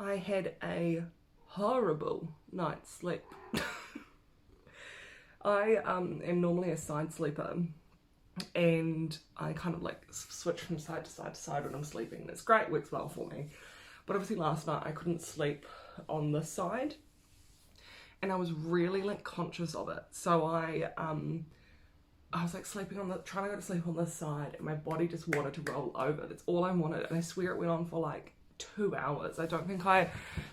I had a horrible night's sleep. I am normally a side sleeper, and I kind of like switch from side to side to side when I'm sleeping, and it's great, works well for me. But obviously last night I couldn't sleep on this side, and I was really like conscious of it. So I was like sleeping on trying to go to sleep on this side, and my body just wanted to roll over. That's all I wanted, and I swear it went on for like 2 hours. I don't think I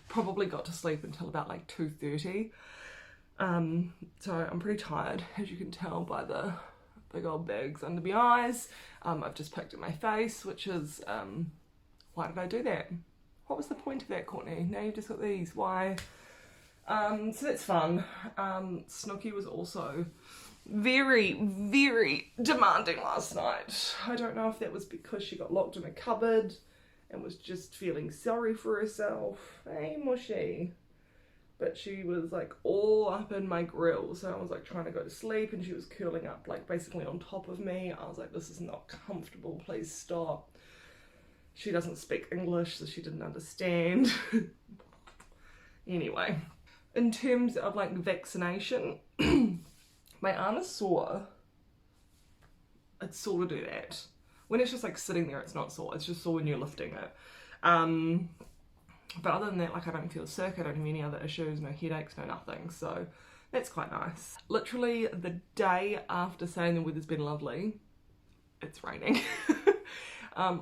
probably got to sleep until about like 2:30. So I'm pretty tired, as you can tell by the big old bags under my eyes. I've just picked at my face, which is, why did I do that? What was the point of that, Courtney? Now you've just got these, why? So that's fun. Snooky was also very, very demanding last night. I don't know if that was because she got locked in a cupboard and was just feeling sorry for herself. Hey, mushy. But she was like all up in my grill, so I was like trying to go to sleep, and she was curling up like basically on top of me. I was like, this is not comfortable, please stop. She doesn't speak English, so she didn't understand. Anyway, in terms of like vaccination, my arm is sore. It's sore to do that. When it's just like sitting there, it's not sore. It's just sore when you're lifting it. But other than that, like I don't feel sick, I don't have any other issues, no headaches, no nothing. So that's quite nice. Literally the day after saying the weather's been lovely, it's raining.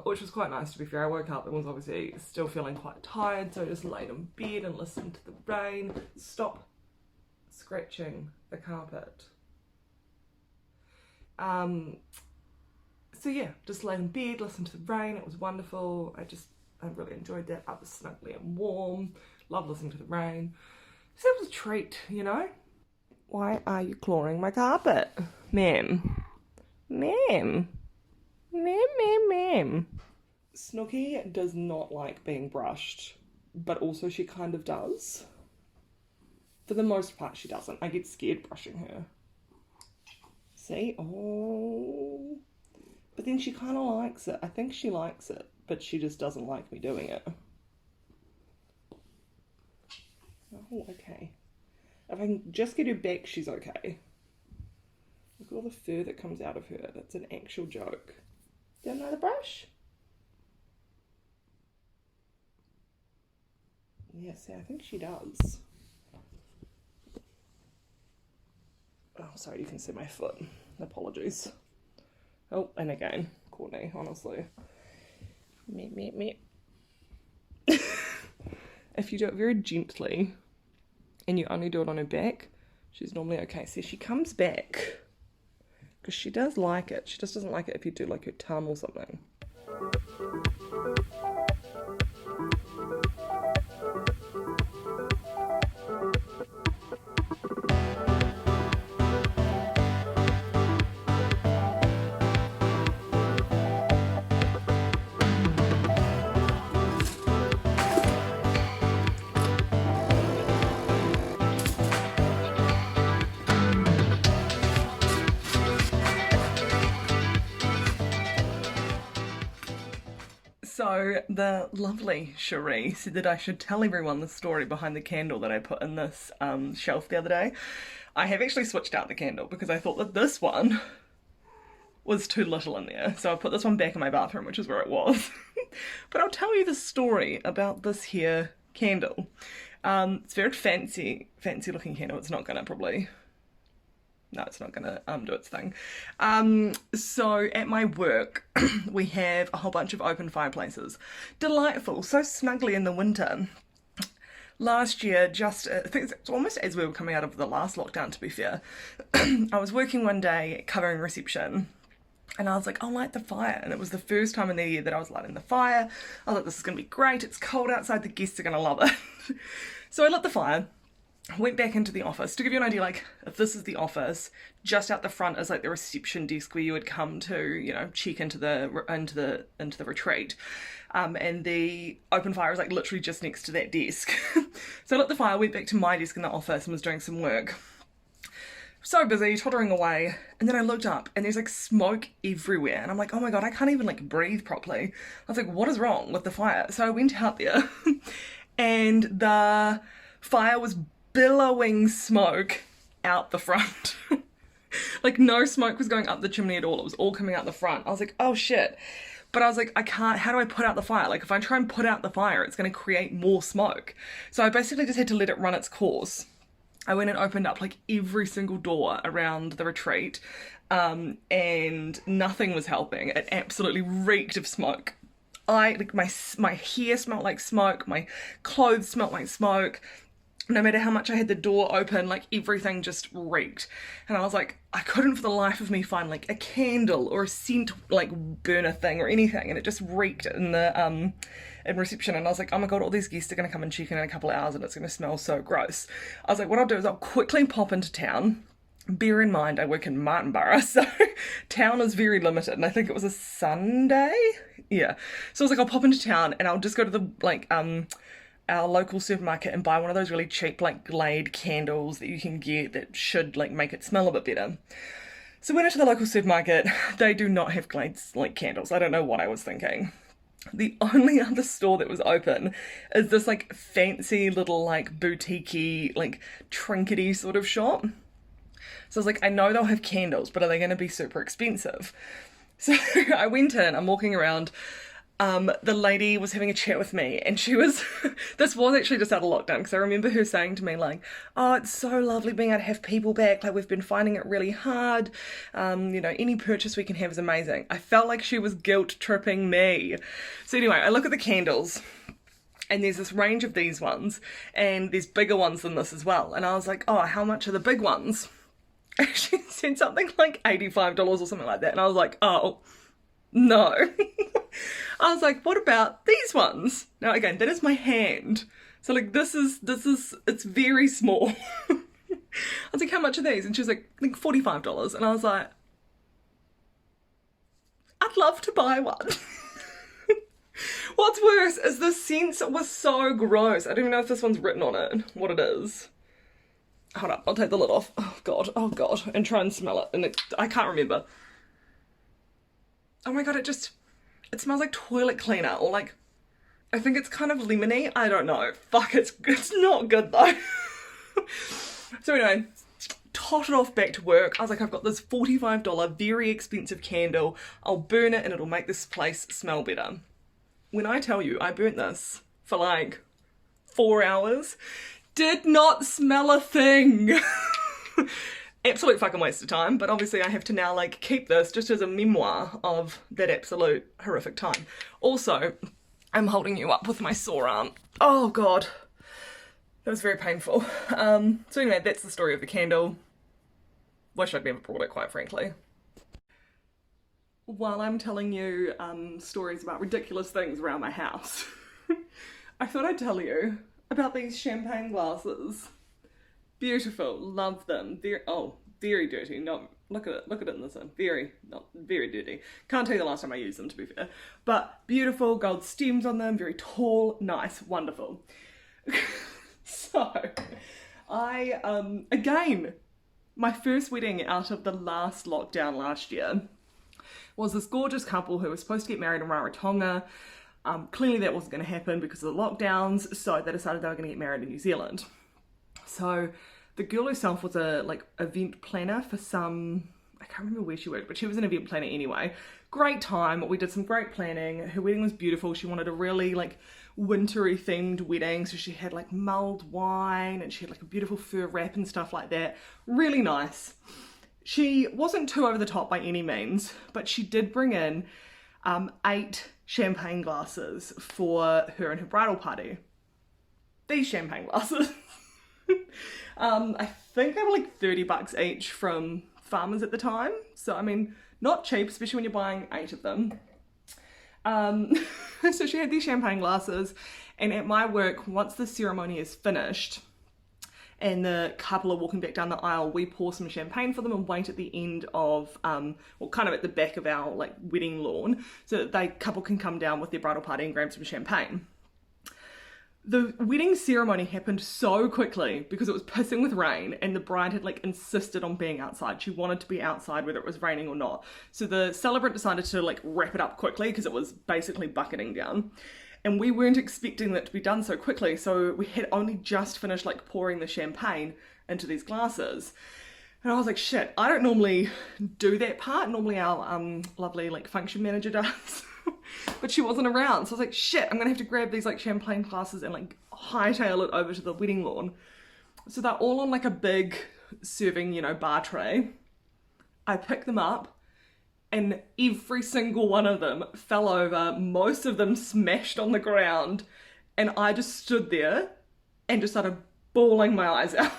Which was quite nice, to be fair. I woke up and was obviously still feeling quite tired, so I just laid in bed and listened to the rain. Stop scratching the carpet. So yeah, just laid in bed, listened to the rain. It was wonderful. I really enjoyed that. I was snugly and warm. Love listening to the rain. So it was a treat, you know. Why are you clawing my carpet? Ma'am. Ma'am. Ma'am. Snooky does not like being brushed, but also she kind of does. For the most part, she doesn't. I get scared brushing her. See? Oh. But then she kind of likes it. I think she likes it, but she just doesn't like me doing it. Oh, okay. If I can just get her back, she's okay. Look at all the fur that comes out of her. That's an actual joke. Do you know the brush? Yes, I think she does. Oh, sorry, you can see my foot. Apologies. Oh, and again, Courtney, honestly. Me. If you do it very gently and you only do it on her back, she's normally okay. See, she comes back because she does like it. She just doesn't like it if you do like her tongue or something. So the lovely Cherie said that I should tell everyone the story behind the candle that I put in this shelf the other day. I have actually switched out the candle because I thought that this one was too little in there. So I put this one back in my bathroom, which is where it was. But I'll tell you the story about this here candle. It's very fancy looking candle. It's not gonna probably... No, it's not going to do its thing. So at my work, we have a whole bunch of open fireplaces. Delightful, so snugly in the winter. Last year, I think it's almost as we were coming out of the last lockdown, to be fair, I was working one day covering reception, and I was like, I'll light the fire. And it was the first time in the year that I was lighting the fire. I thought, this is going to be great. It's cold outside. The guests are going to love it. So I lit the fire. Went back into the office. To give you an idea, like, if this is the office, just out the front is like the reception desk where you would come to, you know, check into the retreat. And the open fire is like literally just next to that desk. So I lit the fire, went back to my desk in the office and was doing some work. So busy, tottering away, and then I looked up and there's like smoke everywhere, and I'm like, oh my god, I can't even like breathe properly. I was like, what is wrong with the fire? So I went out there and the fire was billowing smoke out the front. Like no smoke was going up the chimney at all. It was all coming out the front. I was like, oh shit. But I was like, I can't, how do I put out the fire? Like if I try and put out the fire, it's going to create more smoke. So I basically just had to let it run its course. I went and opened up like every single door around the retreat, and nothing was helping. It absolutely reeked of smoke. Like my hair smelled like smoke, my clothes smelled like smoke. No matter how much I had the door open, like everything just reeked. And I was like, I couldn't for the life of me find like a candle or a scent like burner thing or anything. And it just reeked in the in reception. And I was like, oh my God, all these guests are going to come and check in a couple of hours and it's going to smell so gross. I was like, what I'll do is I'll quickly pop into town. Bear in mind, I work in Martinborough, so town is very limited. And I think it was a Sunday. Yeah. So I was like, I'll pop into town and I'll just go to the like, our local supermarket and buy one of those really cheap like Glade candles that you can get that should like make it smell a bit better. So went into the local supermarket. They do not have Glade like candles. I don't know what I was thinking. The only other store that was open is this like fancy little like boutique-y like trinkety sort of shop. So I was like, I know they'll have candles, but are they going to be super expensive? So I went in, I'm walking around. The lady was having a chat with me and she was, this was actually just out of lockdown because I remember her saying to me like, oh, it's so lovely being able to have people back, like we've been finding it really hard, you know, any purchase we can have is amazing. I felt like she was guilt tripping me. So anyway, I look at the candles and there's this range of these ones and there's bigger ones than this as well. And I was like, oh, how much are the big ones? And she said something like $85 or something like that. And I was like, oh, no. I was like, what about these ones? Now again, that is my hand. So like this is, it's very small. I was like, how much are these? And she was like, I think $45. And I was like, I'd love to buy one. What's worse is the scent was so gross. I don't even know if this one's written on it, what it is. Hold up, I'll take the lid off. Oh God, and try and smell it. And I can't remember. Oh my God, it smells like toilet cleaner or like, I think it's kind of lemony. I don't know. Fuck, it's not good though. So anyway, totted off back to work. I was like, I've got this $45 very expensive candle. I'll burn it and it'll make this place smell better. When I tell you I burnt this for like 4 hours, did not smell a thing. Absolute fucking waste of time, but obviously I have to now like keep this just as a memoir of that absolute horrific time. Also, I'm holding you up with my sore arm. Oh God, that was very painful. So anyway, that's the story of the candle. Wish I'd never brought it, quite frankly. While I'm telling you stories about ridiculous things around my house, I thought I'd tell you about these champagne glasses. Beautiful, love them. Very dirty. No, look at it in this one. Very dirty. Can't tell you the last time I used them, to be fair. But beautiful, gold stems on them, very tall, nice, wonderful. So, I, again, my first wedding out of the last lockdown last year was this gorgeous couple who was supposed to get married in Rarotonga. Clearly that wasn't going to happen because of the lockdowns, so they decided they were going to get married in New Zealand. So the girl herself was a like event planner for some, I can't remember where she worked, but she was an event planner anyway. Great time. We did some great planning. Her wedding was beautiful. She wanted a really like wintry themed wedding. So she had like mulled wine and she had like a beautiful fur wrap and stuff like that. Really nice. She wasn't too over the top by any means, but she did bring in 8 champagne glasses for her and her bridal party. These champagne glasses. I think they were like $30 each from farmers at the time. So, I mean, not cheap, especially when you're buying 8 of them. So she had these champagne glasses, and at my work, once the ceremony is finished and the couple are walking back down the aisle, we pour some champagne for them and wait at the end of, well, kind of at the back of our like wedding lawn, so that the couple can come down with their bridal party and grab some champagne. The wedding ceremony happened so quickly because it was pissing with rain and the bride had like insisted on being outside. She wanted to be outside whether it was raining or not. So the celebrant decided to like wrap it up quickly because it was basically bucketing down. and we weren't expecting that to be done so quickly, so we had only just finished like pouring the champagne into these glasses. And I was like, shit, I don't normally do that part. Normally our lovely like function manager does. But she wasn't around. So I was like, shit, I'm gonna have to grab these like champagne glasses and like hightail it over to the wedding lawn. So they're all on like a big serving, you know, bar tray. I picked them up and every single one of them fell over. Most of them smashed on the ground. And I just stood there and just started bawling my eyes out.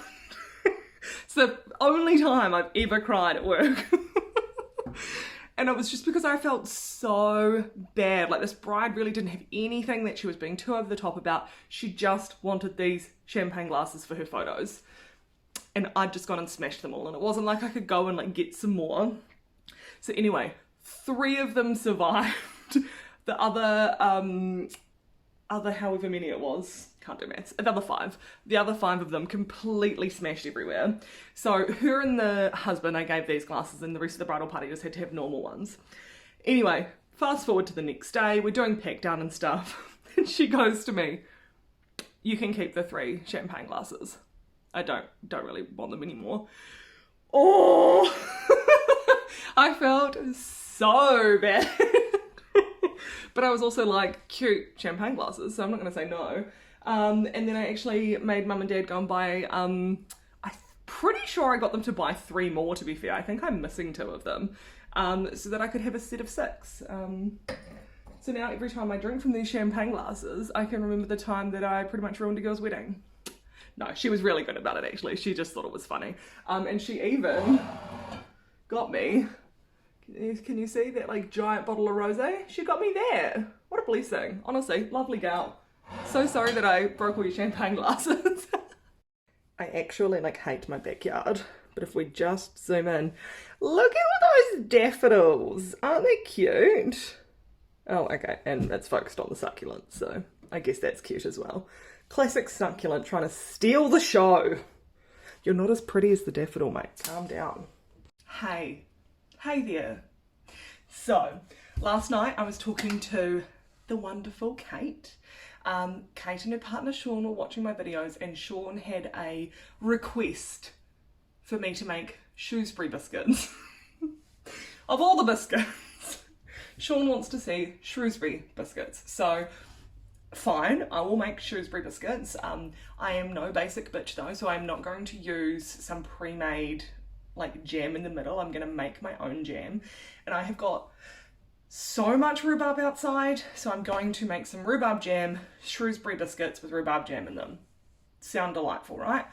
It's the only time I've ever cried at work. And it was just because I felt so bad. Like, this bride really didn't have anything that she was being too over the top about. She just wanted these champagne glasses for her photos. And I'd just gone and smashed them all. And it wasn't like I could go and like get some more. So anyway, 3 of them survived. The other however many it was, can't do maths, the other five of them completely smashed everywhere. So her and the husband, I gave these glasses, and the rest of the bridal party just had to have normal ones. Anyway, fast forward to the next day, we're doing pack down and stuff, and she goes to me, you can keep the 3 champagne glasses. I don't really want them anymore. Oh, I felt so bad. But I was also like, cute champagne glasses, so I'm not going to say no. And then I actually made mum and dad go and buy, I'm pretty sure I got them to buy 3 more, to be fair. I think I'm missing 2 of them, so that I could have a set of 6. So now every time I drink from these champagne glasses, I can remember the time that I pretty much ruined a girl's wedding. No, she was really good about it actually. She just thought it was funny. And she even got me, can you see that like giant bottle of rosé? She got me that. What a blessing. Honestly, lovely gal. So sorry that I broke all your champagne glasses. I actually like hate my backyard, but if we just zoom in, look at all those daffodils. Aren't they cute? Oh, okay, and it's focused on the succulent, so I guess that's cute as well. Classic succulent trying to steal the show. You're not as pretty as the daffodil, mate. Calm down. Hey there. So, last night I was talking to the wonderful Kate. Kate and her partner Sean were watching my videos, and Sean had a request for me to make Shrewsbury biscuits. Of all the biscuits, Sean wants to see Shrewsbury biscuits. So, fine, I will make Shrewsbury biscuits. I am no basic bitch though, so I'm not going to use some pre-made like jam in the middle. I'm gonna make my own jam, and I have got so much rhubarb outside, so I'm going to make some rhubarb jam, Shrewsbury biscuits with rhubarb jam in them. Sound delightful, right?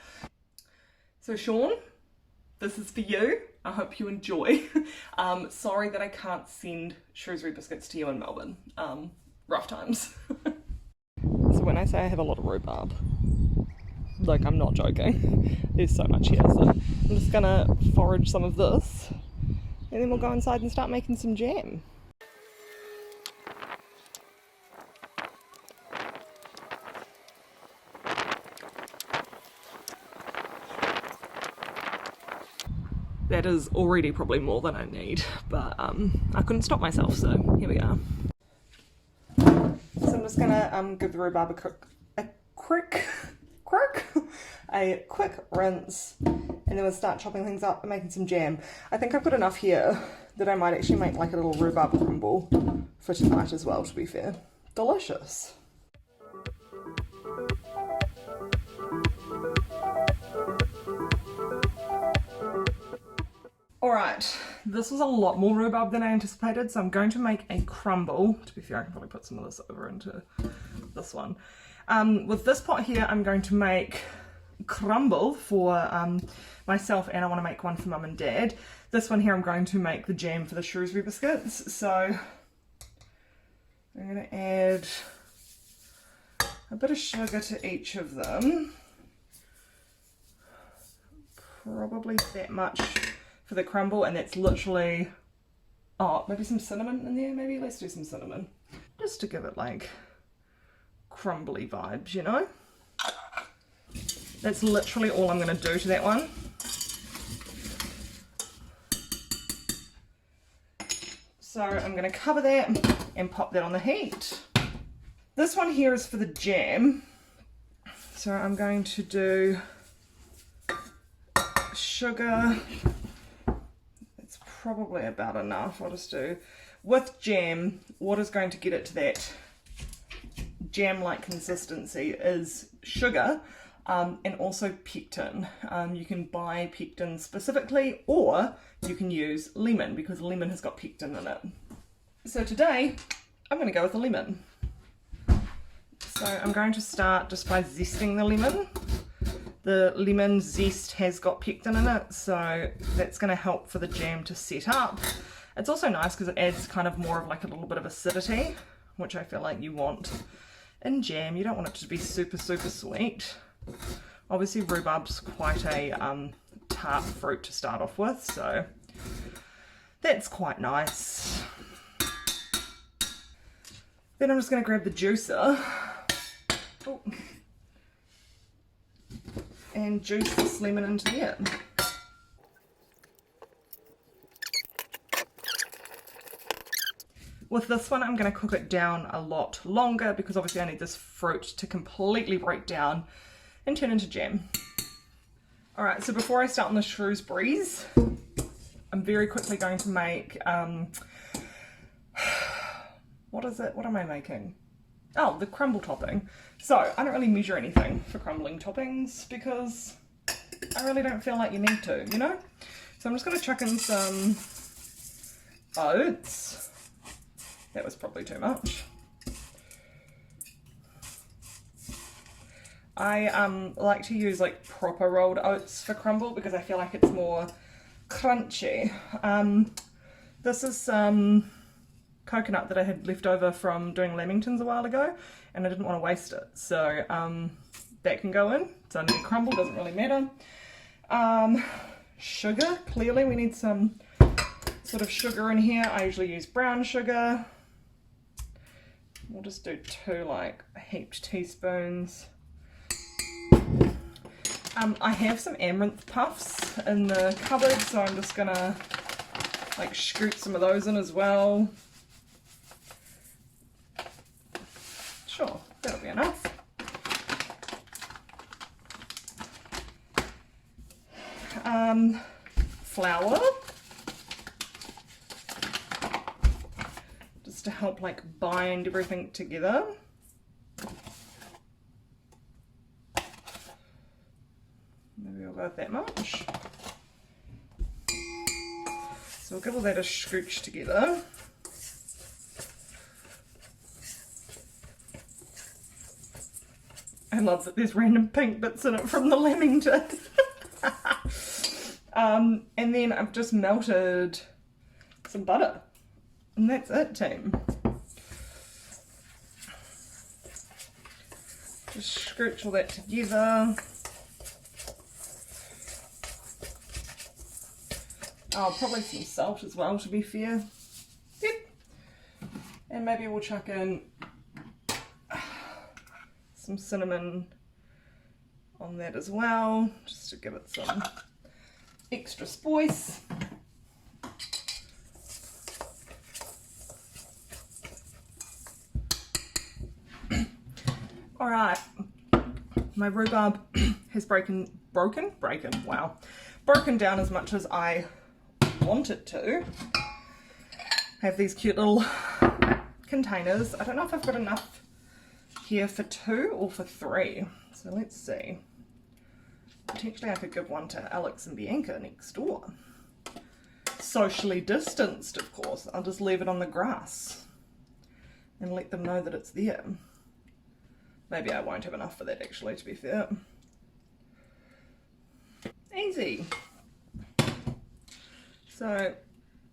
So Sean, this is for you. I hope you enjoy. Sorry that I can't send Shrewsbury biscuits to you in Melbourne. Rough times. So when I say I have a lot of rhubarb, like, I'm not joking. There's so much here, so I'm just gonna forage some of this, and then we'll go inside and start making some jam. That is already probably more than I need, but I couldn't stop myself, so here we are. So I'm just gonna give the rhubarb a quick rinse, and then we'll start chopping things up and making some jam. I think I've got enough here that I might actually make like a little rhubarb crumble for tonight as well, to be fair. Delicious. Alright, this was a lot more rhubarb than I anticipated, so I'm going to make a crumble. To be fair, I can probably put some of this over into this one. With this pot here, I'm going to make crumble for myself, and I want to make one for mum and dad. This one here, I'm going to make the jam for the Shrewsbury biscuits. So I'm going to add a bit of sugar to each of them. Probably that much for the crumble, and that's literally, oh, maybe some cinnamon in there, maybe let's do some cinnamon. Just to give it like crumbly vibes, you know? That's literally all I'm going to do to that one. So I'm going to cover that and pop that on the heat. This one here is for the jam. So I'm going to do sugar. It's probably about enough. I'll just do with jam. What is going to get it to that jam-like consistency is sugar and also pectin. You can buy pectin specifically, or you can use lemon because lemon has got pectin in it. So today I'm going to go with the lemon. So I'm going to start just by zesting the lemon. The lemon zest has got pectin in it, so that's going to help for the jam to set up. It's also nice because it adds kind of more of like a little bit of acidity, which I feel like you want in jam. You don't want it to be super sweet. Obviously rhubarb's quite a tart fruit to start off with, so that's quite nice. Then I'm just going to grab the juicer. Oh. And juice this lemon into there. With this one, I'm going to cook it down a lot longer because obviously I need this fruit to completely break down and turn into jam. Alright, so before I start on the Shrewsbury's, I'm very quickly going to make, what is it? What am I making? Oh, the crumble topping. So, I don't really measure anything for crumbling toppings because I really don't feel like you need to, you know? So I'm just going to chuck in some oats. That was probably too much. I like to use like proper rolled oats for crumble because I feel like it's more crunchy. This is some coconut that I had left over from doing lamingtons a while ago, and I didn't want to waste it, so that can go in. It's only a crumble, doesn't really matter. Sugar, clearly we need some sort of sugar in here. I usually use brown sugar. We'll just do 2 like heaped teaspoons. I have some amaranth puffs in the cupboard, so I'm just gonna like scoot some of those in as well. Sure, that'll be enough. Flour, just to help like bind everything together. Maybe I'll go with that much. So we'll give all that a scooch together. I love that there's random pink bits in it from the lamington. And then I've just melted some butter. And that's it, team. Just scooch all that together. Oh, probably some salt as well, to be fair. Yep. And maybe we'll chuck in some cinnamon on that as well, just to give it some extra spice. All right, my rhubarb has broken down as much as I want it to. I have these cute little containers. I don't know if I've got enough here for 2 or for 3, so let's see. Potentially I could give one to Alex and Bianca next door. Socially distanced, of course. I'll just leave it on the grass and let them know that it's there. Maybe I won't have enough for that, actually, to be fair. Easy. So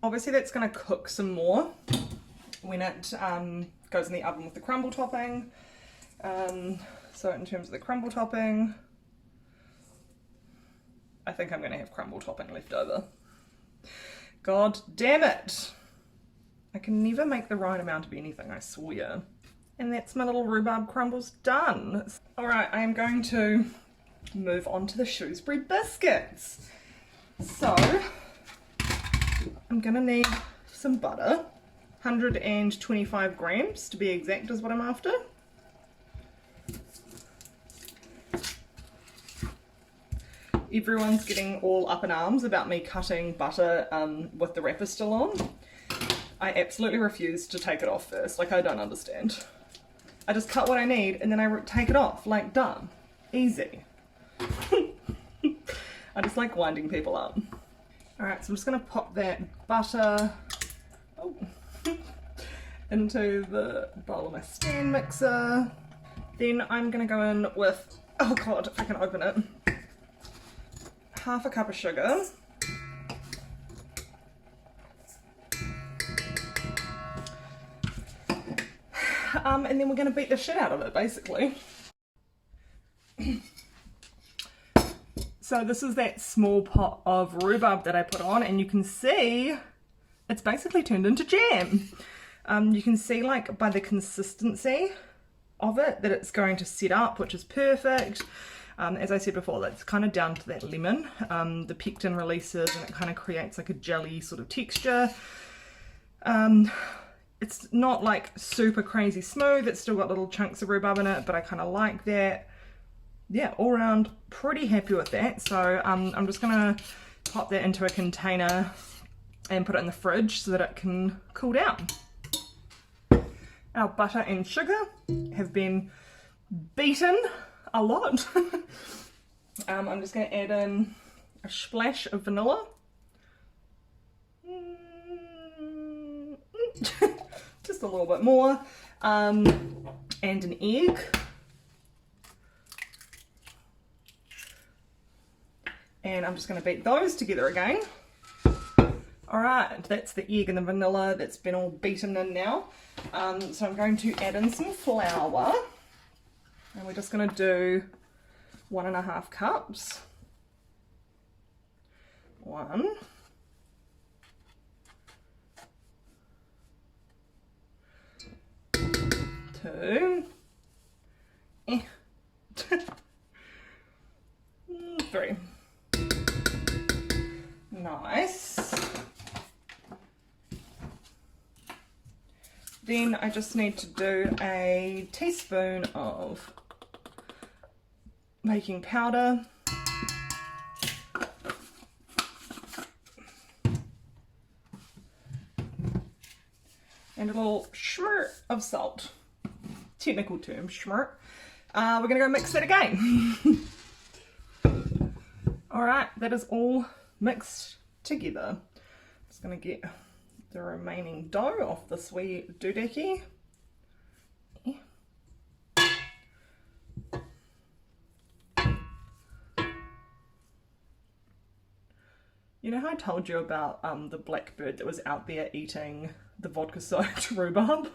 obviously that's going to cook some more when it goes in the oven with the crumble topping. So in terms of the crumble topping, I think I'm going to have crumble topping left over. God damn it! I can never make the right amount of anything, I swear. And that's my little rhubarb crumbles done. Alright, I am going to move on to the Shrewsbury biscuits. So, I'm going to need some butter. 125 grams to be exact is what I'm after. everyone's getting all up in arms about me cutting butter with the wrapper still on. I absolutely refuse to take it off first. Like, I don't understand. I just cut what I need and then I take it off. Like, done. Easy. I just like winding people up. Alright, so I'm just going to pop that butter into the bowl of my stand mixer. Then I'm going to go in with, oh god, if I can open it, half a cup of sugar. And then we're going to beat the shit out of it, basically. So this is that small pot of rhubarb that I put on, and you can see it's basically turned into jam. You can see, like, by the consistency of it that it's going to set up, which is perfect. As I said before, that's kind of down to that lemon. The pectin releases and it kind of creates like a jelly sort of texture. It's not like super crazy smooth, it's still got little chunks of rhubarb in it, but I kind of like that. Yeah, all around pretty happy with that. So I'm just gonna pop that into a container and put it in the fridge so that it can cool down. Our butter and sugar have been beaten a lot. I'm just going to add in a splash of vanilla. Just a little bit more. And an egg. And I'm just going to beat those together again. Alright, that's the egg and the vanilla that's been all beaten in now. So I'm going to add in some flour. And we're just going to do 1.5 cups. 1. 2. 3. Nice. Then I just need to do a teaspoon of baking powder. And a little schmirt of salt. Technical term, schmirt. We're going to go mix that again. Alright, that is all mixed together. Just going to get the remaining dough off this wee doodacky. You know how I told you about the blackbird that was out there eating the vodka soaked rhubarb?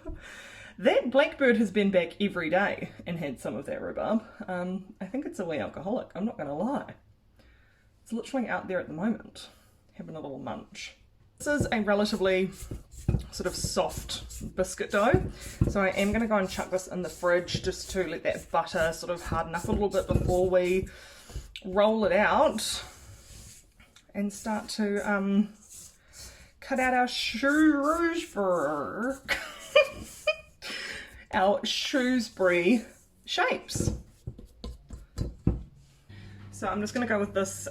That blackbird has been back every day and had some of that rhubarb. I think it's a wee alcoholic, I'm not going to lie. It's literally out there at the moment, having a little munch. This is a relatively sort of soft biscuit dough, so I am going to go and chuck this in the fridge just to let that butter sort of harden up a little bit before we roll it out and start to cut out our Shrewsbury our Shrewsbury shapes. So I'm just going to go with this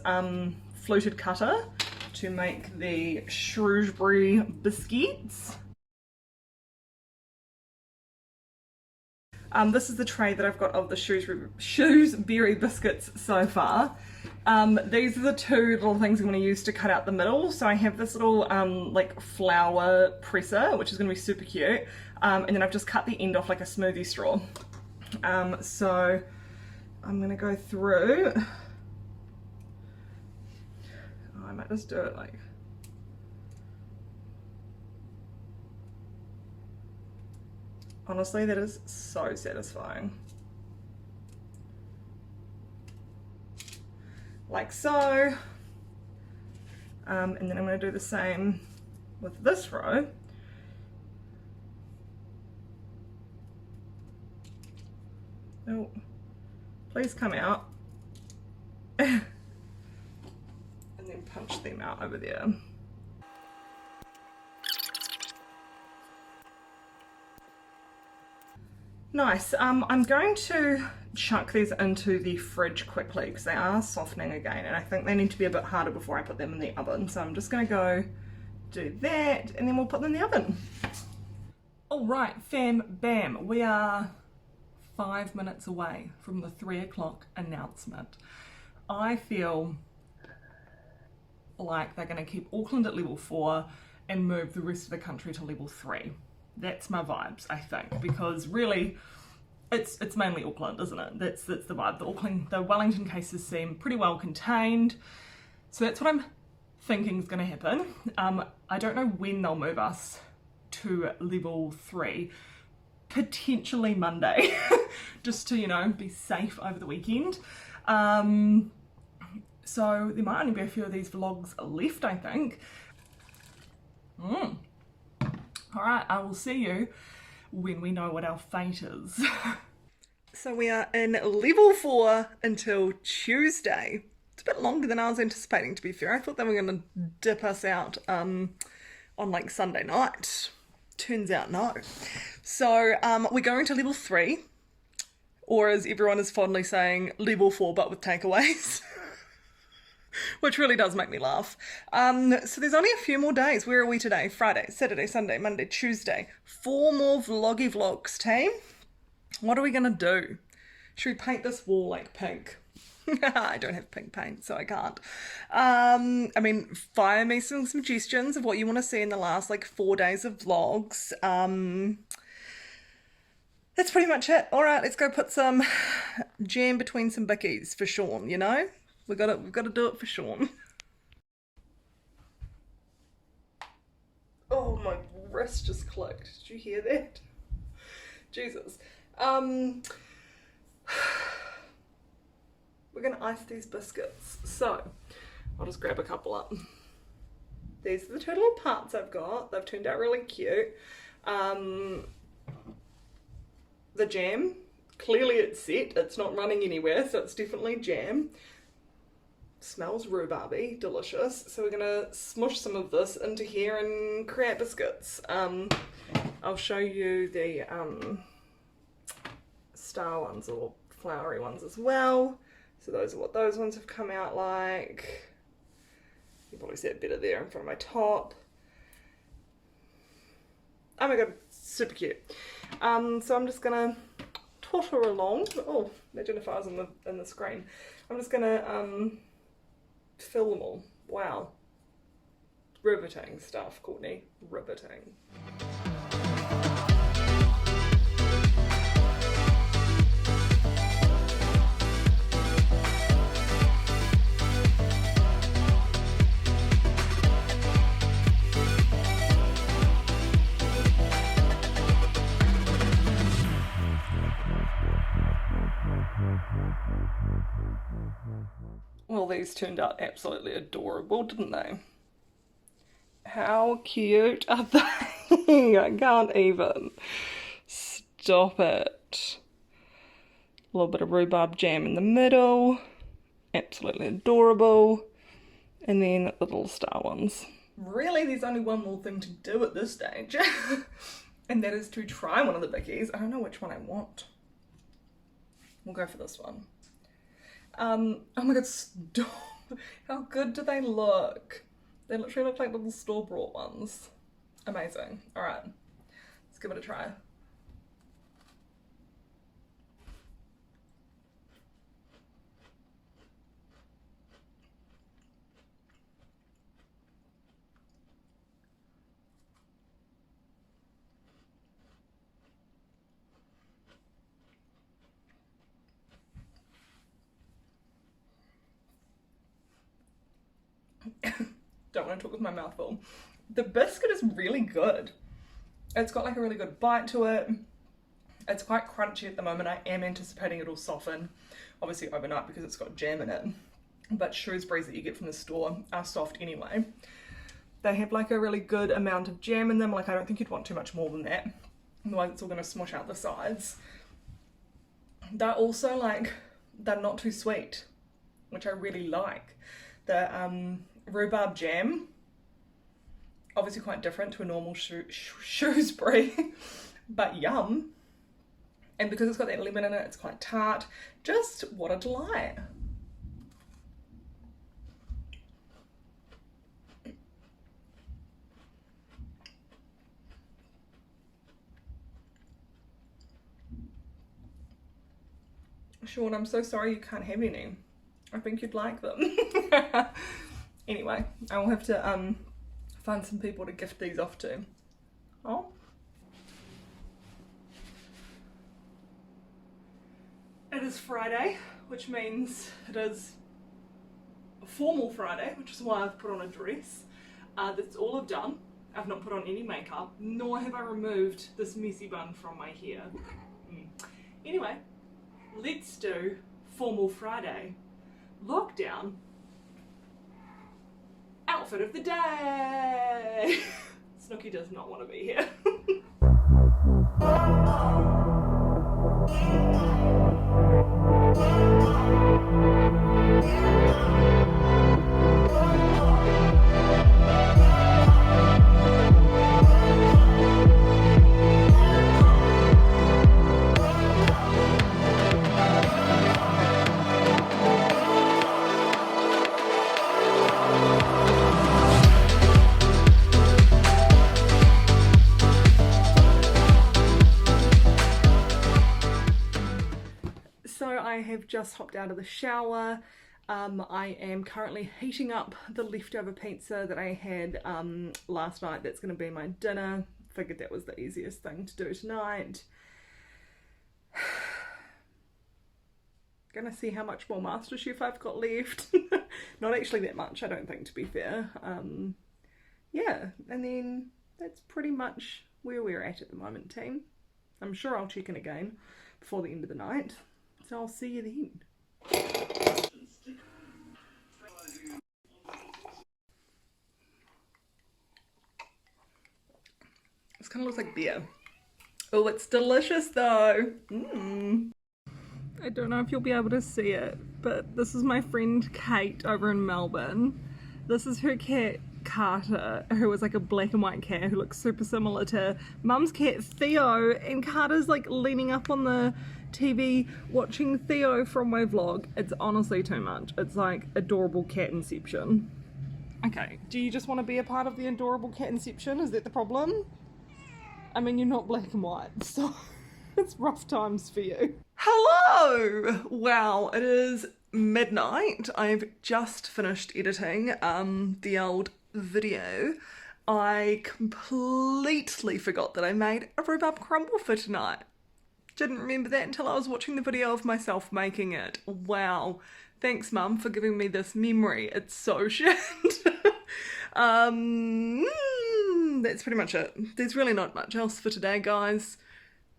fluted cutter to make the Shrewsbury biscuits. This is the tray that I've got of the Shrewsbury biscuits so far. These are the two little things I'm going to use to cut out the middle. So I have this little like flour presser, which is going to be super cute. And then I've just cut the end off like a smoothie straw. So I'm going to go through. I might just do it like, honestly, that is so satisfying. Like so. And then I'm going to do the same with this row. Oh, please come out. And then punch them out over there. Nice. I'm going to chuck these into the fridge quickly because they are softening again and I think they need to be a bit harder before I put them in the oven. So I'm just going to go do that and then we'll put them in the oven. Alright, fam bam, we are 5 minutes away from the 3 o'clock announcement. I feel like they're going to keep Auckland at level 4 and move the rest of the country to level 3. That's my vibes, I think, because really it's mainly Auckland, isn't it? That's the vibe. The Wellington cases seem pretty well contained, so that's what I'm thinking is going to happen. I don't know when they'll move us to level 3, potentially Monday, just to, you know, be safe over the weekend. So there might only be a few of these vlogs left, I think. Alright, I will see you when we know what our fate is. So we are in level 4 until Tuesday. It's a bit longer than I was anticipating, to be fair. I thought they were going to dip us out on like Sunday night. Turns out no. So we're going to level 3, or as everyone is fondly saying, level 4 but with takeaways. Which really does make me laugh. So there's only a few more days. Where are we today? Friday, Saturday, Sunday, Monday, Tuesday. 4 more vloggy vlogs, team. What are we going to do? Should we paint this wall like pink? I don't have pink paint, so I can't. I mean, fire me some suggestions of what you want to see in the last like 4 days of vlogs. That's pretty much it. All right, let's go put some jam between some bickies for Sean, you know? We've got to do it for Sean. Oh, my wrist just clicked. Did you hear that? Jesus. We're gonna ice these biscuits. So I'll just grab a couple up. These are the two little parts I've got. They've turned out really cute. The jam, clearly it's set. It's not running anywhere, so it's definitely jam. Smells rhubarby, delicious. So we're gonna smush some of this into here and create biscuits. I'll show you the star ones or flowery ones as well. So those are what those ones have come out like. You probably see it better there in front of my top. Oh my god, super cute. So I'm just gonna totter along. Oh, imagine if I was in the screen. I'm just gonna fill them all. Wow. Riveting stuff, Courtney. Riveting. Well, these turned out absolutely adorable, didn't they? How cute are they? I can't even. Stop it. A little bit of rhubarb jam in the middle. Absolutely adorable. And then the little star ones. Really, there's only one more thing to do at this stage. And that is to try one of the bickies. I don't know which one I want. We'll go for this one. Oh my god, stop. How good do they look? They literally look like little store-bought ones. Amazing. Alright, let's give it a try. Don't want to talk with my mouth full. The biscuit is really good. It's got like a really good bite to it. It's quite crunchy at the moment. I am anticipating it'll soften, obviously overnight because it's got jam in it. But Shrewsbury's that you get from the store are soft anyway. They have like a really good amount of jam in them. Like I don't think you'd want too much more than that. Otherwise it's all going to smush out the sides. They're also like, they're not too sweet, which I really like. The rhubarb jam, obviously quite different to a normal Shrewsbury, but yum. And because it's got that lemon in it, it's quite tart. Just what a delight. Sean, I'm so sorry you can't have any. I think you'd like them. Anyway, I will have to find some people to gift these off to. Oh. It is Friday, which means it is a formal Friday, which is why I've put on a dress. That's all I've done. I've not put on any makeup, nor have I removed this messy bun from my hair. Anyway, let's do formal Friday. Lockdown outfit of the day. Snooky does not want to be here. I have just hopped out of the shower. I am currently heating up the leftover pizza that I had last night. That's going to be my dinner. Figured that was the easiest thing to do tonight. Gonna see how much more MasterChef I've got left. Not actually that much, I don't think, to be fair. Yeah, and then that's pretty much where we're at the moment, team. I'm sure I'll check in again before the end of the night. So I'll see you then. This kind of looks like beer. Oh, it's delicious though. I don't know if you'll be able to see it, but this is my friend Kate over in Melbourne. This is her cat Carter, who was like a black and white cat who looks super similar to Mum's cat Theo, and Carter's like leaning up on the TV watching Theo from my vlog. It's honestly too much. It's like adorable cat inception. Okay, do you just want to be a part of the adorable cat inception? Is that the problem? I mean, you're not black and white, so it's rough times for you. Hello! Wow, it is midnight. I've just finished editing the old video. I completely forgot that I made a rhubarb crumble for tonight. Didn't remember that until I was watching the video of myself making it. Wow. Thanks, Mum, for giving me this memory. It's so shit. That's pretty much it. There's really not much else for today, guys.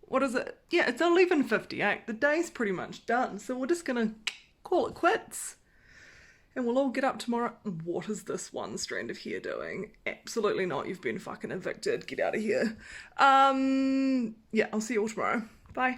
What is it? Yeah, it's 11:58. The day's pretty much done, so we're just gonna call it quits. And we'll all get up tomorrow. What is this one strand of hair doing? Absolutely not. You've been fucking evicted. Get out of here. Yeah, I'll see you all tomorrow. Bye.